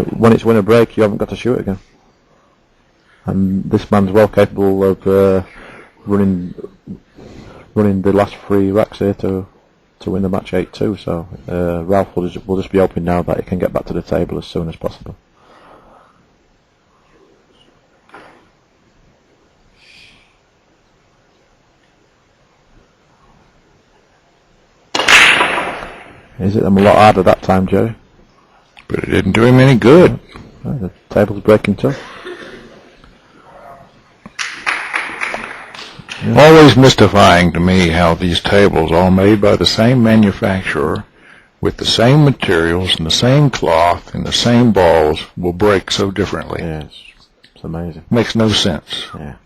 When it's win a break, you haven't got to shoot again. And this man's well capable of running the last 3 racks here to win the match 8-2. So Ralph will just be hoping now that he can get back to the table as soon as possible. Is it a lot harder that time, Jerry? But it didn't do him any good. The table's breaking too. Yeah. Always mystifying to me how these tables, all made by the same manufacturer, with the same materials and the same cloth and the same balls, will break so differently. Yeah, it's amazing. Makes no sense. Yeah.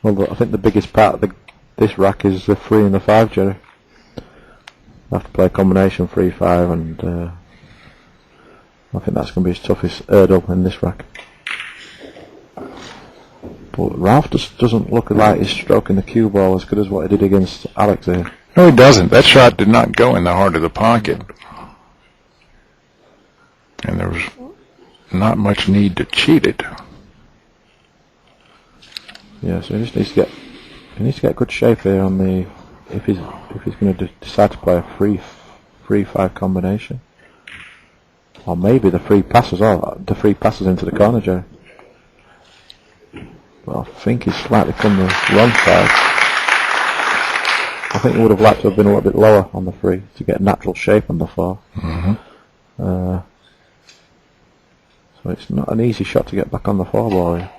Well, I think the biggest part of this rack is the 3 and the 5, Jerry. I have to play a combination 3-5, and I think that's going to be his toughest hurdle in this rack. But Ralph just doesn't look like he's stroking the cue ball as good as what he did against Alex here. No, he doesn't. That shot did not go in the heart of the pocket. And there was not much need to cheat it. Yeah, so he just needs to get good shape here on the if he's going to decide to play a 3-5 combination, or maybe the 3 passes into the corner, Jerry. But I think he's slightly come the wrong side. I think he would have liked to have been a little bit lower on the 3 to get natural shape on the 4. Mm-hmm. So it's not an easy shot to get back on the 4 ball here.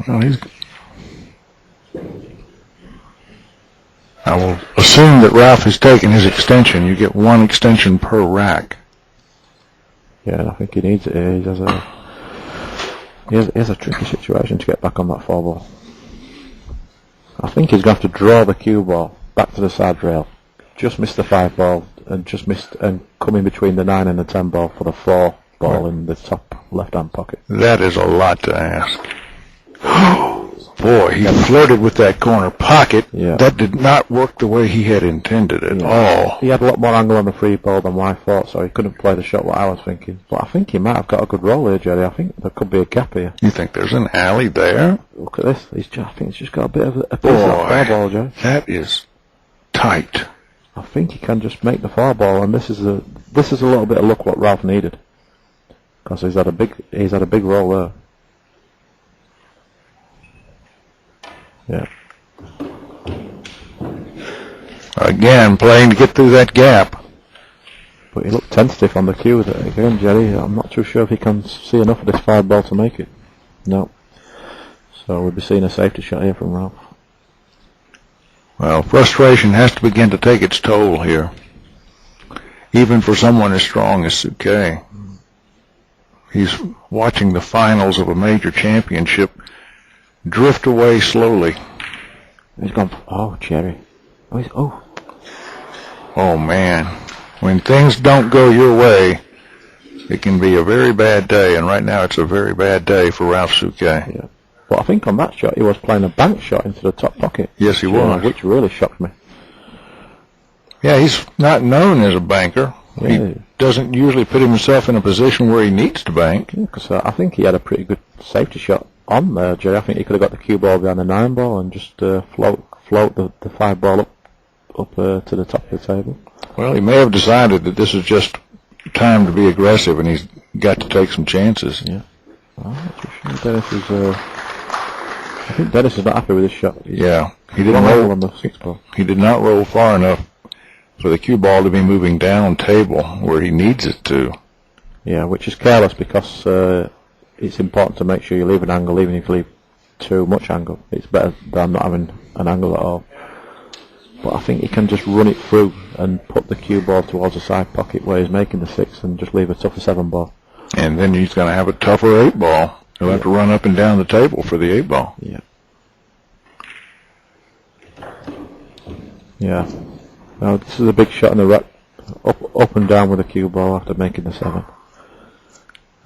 Well, I will assume that Ralph has taken his extension. You get 1 extension per rack. Yeah, and I think he needs it here. He has a tricky situation to get back on that 4 ball. I think he's going to have to draw the cue ball back to the side rail. Just missed the 5 ball and come in between the 9 and the 10 ball for the 4 ball in the top left-hand pocket. That is a lot to ask. Boy, he flirted with that corner pocket. Yeah. That did not work the way he had intended at all. He had a lot more angle on the 3 ball than I thought, so he couldn't play the shot what I was thinking. But I think he might have got a good roll here, Jerry. I think there could be a gap here. You think there's an alley there? Look at this. I think he's just got a bit of a piece of that 4 ball, Jerry. That is tight. I think he can just make the 4 ball, and this is a little bit of luck what Ralph needed, because he's had a big roll there. Yeah. Again, playing to get through that gap. But he looked tentative on the cue again, Jerry. I'm not too sure if he can see enough of this 5 ball to make it. No. So we'll be seeing a safety shot here from Ralph. Well, frustration has to begin to take its toll here. Even for someone as strong as Souquet. He's watching the finals of a major championship drift away slowly. He's gone. Oh, Jerry. Oh, man. When things don't go your way, it can be a very bad day, and right now it's a very bad day for Ralph Souquet. Yeah. But I think on that shot he was playing a bank shot into the top pocket. Yes, he was. Which really shocked me. Yeah, he's not known as a banker. Yeah. He doesn't usually put himself in a position where he needs to bank. Yeah, because I think he had a pretty good safety shot on there, Jerry. I think he could have got the cue ball behind the 9 ball and just float the 5 ball up to the top of the table. Well, he may have decided that this is just time to be aggressive, and he's got to take some chances. Yeah. I'm not too sure Dennis is. I think Dennis is not happy with this shot. Yeah, he didn't roll on the 6 ball. He did not roll far enough for the cue ball to be moving down table where he needs it to. Yeah, which is careless because it's important to make sure you leave an angle, even if you leave too much angle. It's better than not having an angle at all. But I think he can just run it through and put the cue ball towards the side pocket where he's making the 6 and just leave a tougher 7 ball. And then he's going to have a tougher 8 ball. He'll have to run up and down the table for the 8 ball. Yeah. Yeah. Now this is a big shot in the rack, up and down with the cue ball after making the 7.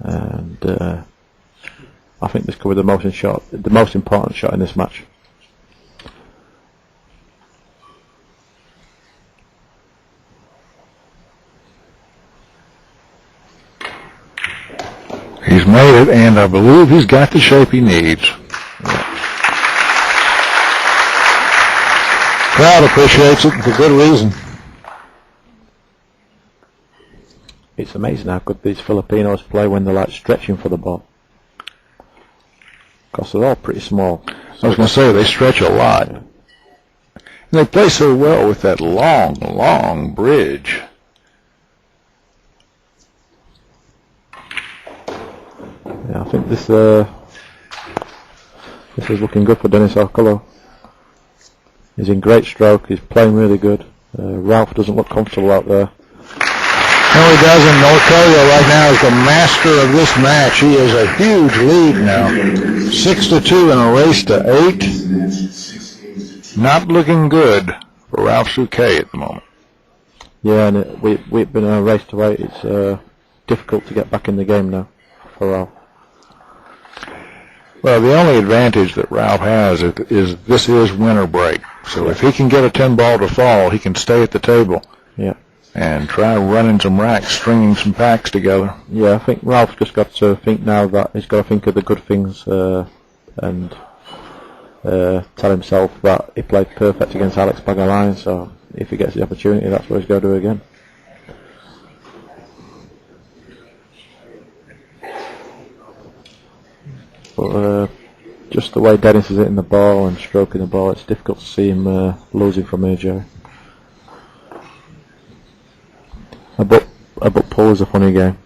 and I think this could be the most important shot in this match. He's made it, and I believe he's got the shape he needs. Crowd appreciates it for good reason. It's amazing how good these Filipinos play when they're like stretching for the ball. Because they're all pretty small. I was going to say, they stretch a lot. And they play so well with that long, long bridge. Yeah, I think this is looking good for Dennis Orcollo. He's in great stroke. He's playing really good. Ralph doesn't look comfortable out there. No, he doesn't. Orcollo right now is the master of this match. He is a huge lead now. 6-2 in a race to 8. Not looking good for Ralph Souquet at the moment. Yeah, and we've been in a race to 8. It's difficult to get back in the game now for Ralph. Well, the only advantage that Ralph has is this is winter break. So if he can get a 10-ball to fall, he can stay at the table. Yeah. And try running some racks, stringing some packs together. Yeah, I think Ralph's just got to think now that he's got to think of the good things and tell himself that he played perfect against Alex Bagalayan, so if he gets the opportunity, that's what he's got to do again. But just the way Dennis is hitting the ball and stroking the ball, it's difficult to see him losing from AJ. But pool is a funny game.